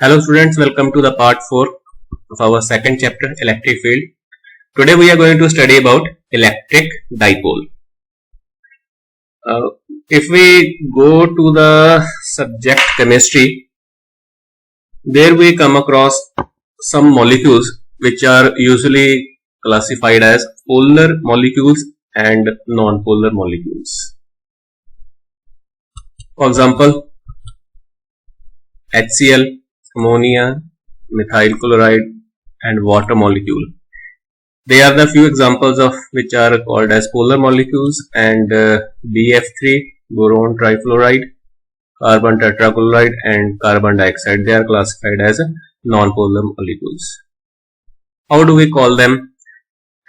Hello students, welcome to the part 4 of our second chapter, electric field. Today we are going to study about electric dipole. If we go to the subject chemistry, there we come across some molecules which are usually classified as polar molecules and non-polar molecules. For example, HCl, ammonia, methyl chloride and water molecule. They are the few examples of which are called as polar molecules, and BF3, boron trifluoride, carbon tetrachloride and carbon dioxide, they are classified as non-polar molecules. How do we call them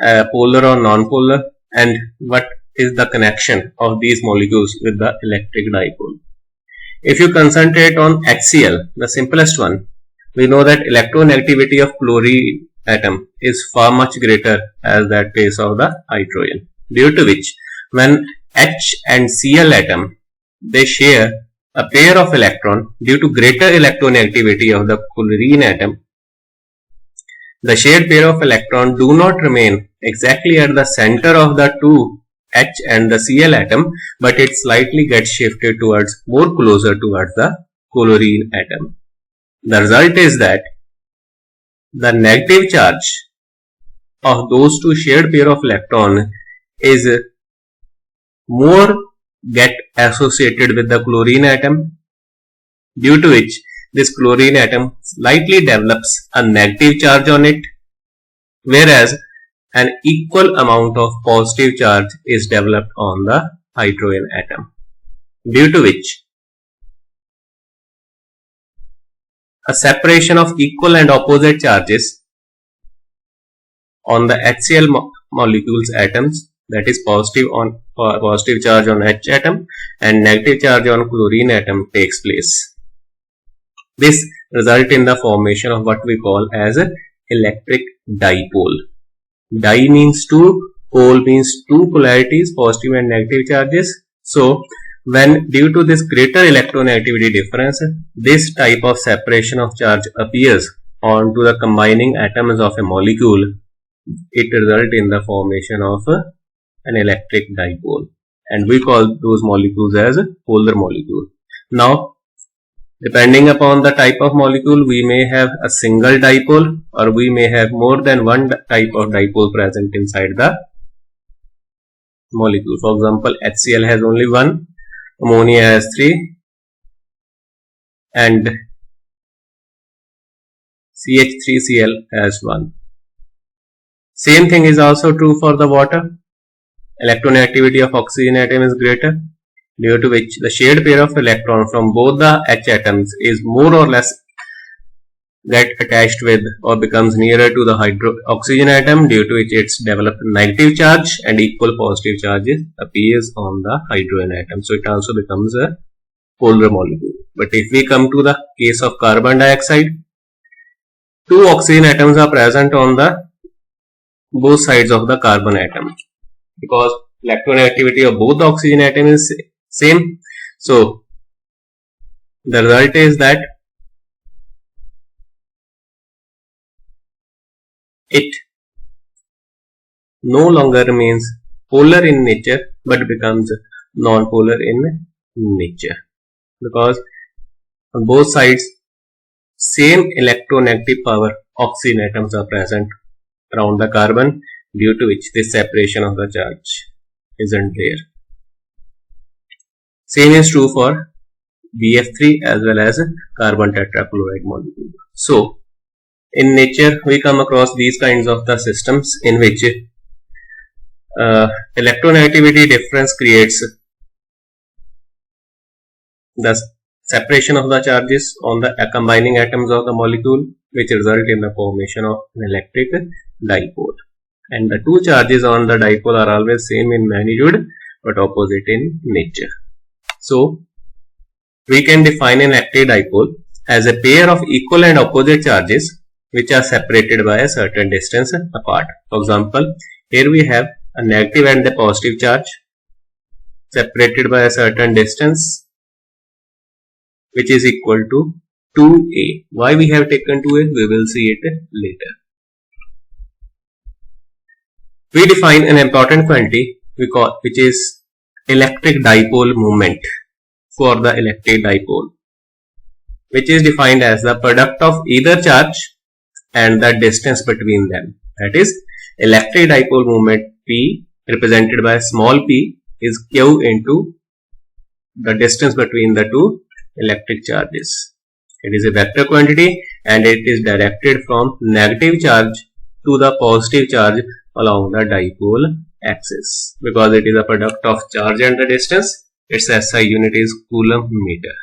polar or non-polar, and what is the connection of these molecules with the electric dipole? If you concentrate on HCl, the simplest one, we know that electronegativity of chlorine atom is far much greater as that case of the hydrogen, due to which when H and Cl atom, they share a pair of electron, due to greater electronegativity of the chlorine atom, the shared pair of electron do not remain exactly at the center of the two H and the Cl atom, but it slightly gets shifted towards more closer towards the chlorine atom. The result is that the negative charge of those two shared pair of electron is more get associated with the chlorine atom, due to which this chlorine atom slightly develops a negative charge on it, whereas an equal amount of positive charge is developed on the hydrogen atom, due to which a separation of equal and opposite charges on the HCl molecules atoms, that is positive charge on H atom and negative charge on chlorine atom, takes place. This results in the formation of what we call as an electric dipole. Di means two, pole means two polarities, positive and negative charges. So when due to this greater electronegativity difference, this type of separation of charge appears onto the combining atoms of a molecule, it results in the formation of an electric dipole, and we call those molecules as polar molecule. Now, depending upon the type of molecule, we may have a single dipole or we may have more than one type of dipole present inside the molecule. For example, HCl has only one, ammonia has three, and CH3Cl has one. Same thing is also true for the water. Electronegativity of oxygen atom is greater, due to which the shared pair of electron from both the H atoms is more or less get attached with or becomes nearer to the oxygen atom, due to which it's developed negative charge and equal positive charges appears on the hydrogen atom. So it also becomes a polar molecule. But if we come to the case of carbon dioxide, two oxygen atoms are present on the both sides of the carbon atom, because electronegativity of both the oxygen atom is same. So the result is that it no longer remains polar in nature but becomes non-polar in nature, because on both sides same electronegative power oxygen atoms are present around the carbon, due to which this separation of the charge isn't there. Same is true for BF3 as well as carbon tetrachloride molecule. So in nature we come across these kinds of the systems in which electronegativity difference creates the separation of the charges on the combining atoms of the molecule, which result in the formation of an electric dipole. And the two charges on the dipole are always same in magnitude but opposite in nature. So we can define an electric dipole as a pair of equal and opposite charges which are separated by a certain distance apart. For example, here we have a negative and a positive charge separated by a certain distance, which is equal to 2a. Why we have taken 2a? We will see it later. We define an important quantity which is electric dipole moment for the electric dipole, which is defined as the product of either charge and the distance between them. That is, electric dipole moment P represented by small p is Q into the distance between the two electric charges. It is a vector quantity and it is directed from negative charge to the positive charge along the dipole axis. Because it is a product of charge and the distance, its SI unit is coulomb meter.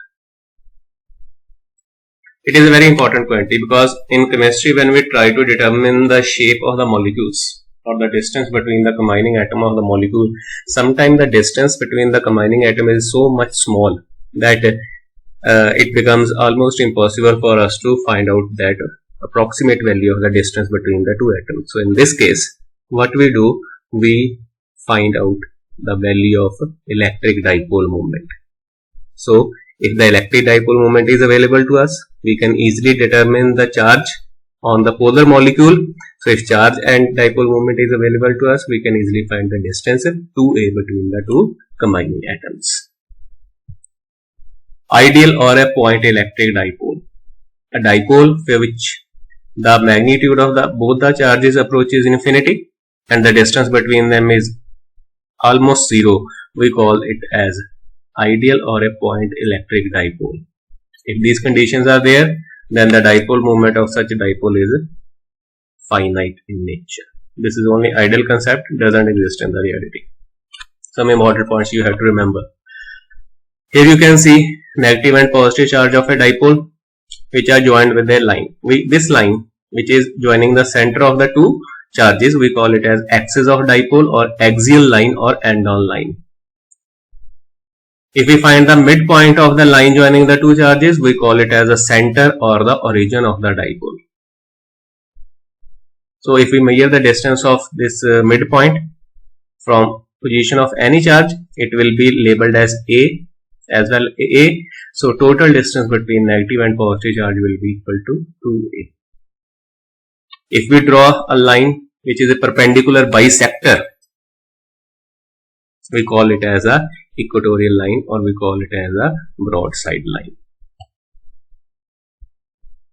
It is a very important quantity because in chemistry, when we try to determine the shape of the molecules or the distance between the combining atom of the molecule, sometimes the distance between the combining atom is so much small that it becomes almost impossible for us to find out that approximate value of the distance between the two atoms. So in this case, what we do, we find out the value of electric dipole moment. So if the electric dipole moment is available to us, we can easily determine the charge on the polar molecule. So if charge and dipole moment is available to us, we can easily find the distance 2a between the two combining atoms. Ideal or a point electric dipole. A dipole for which the magnitude of both the charges approaches infinity and the distance between them is almost zero. We call it as ideal or a point electric dipole. If these conditions are there, then the dipole moment of such a dipole is finite in nature. This is only ideal concept, doesn't exist in the reality. Some important points you have to remember. Here you can see negative and positive charge of a dipole which are joined with a line. This line which is joining the center of the two charges, we call it as axis of dipole or axial line or end-on line. If we find the midpoint of the line joining the two charges, we call it as the center or the origin of the dipole. So if we measure the distance of this midpoint from position of any charge, it will be labeled as A as well A. So total distance between negative and positive charge will be equal to 2A. If we draw a line which is a perpendicular bisector, we call it as a equatorial line or we call it as a broadside line.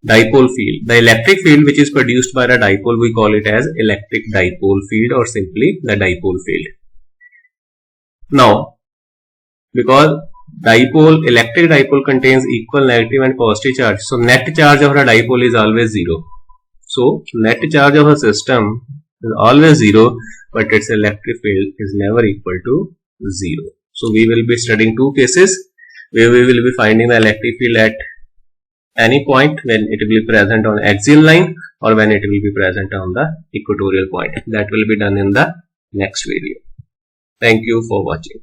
Dipole field. The electric field which is produced by the dipole, we call it as electric dipole field or simply the dipole field. Now, because electric dipole contains equal negative and positive charge, so net charge of the dipole is always zero. So net charge of a system is always zero, but its electric field is never equal to zero. So we will be studying two cases where we will be finding the electric field at any point when it will be present on axial line or when it will be present on the equatorial point. That will be done in the next video. Thank you for watching.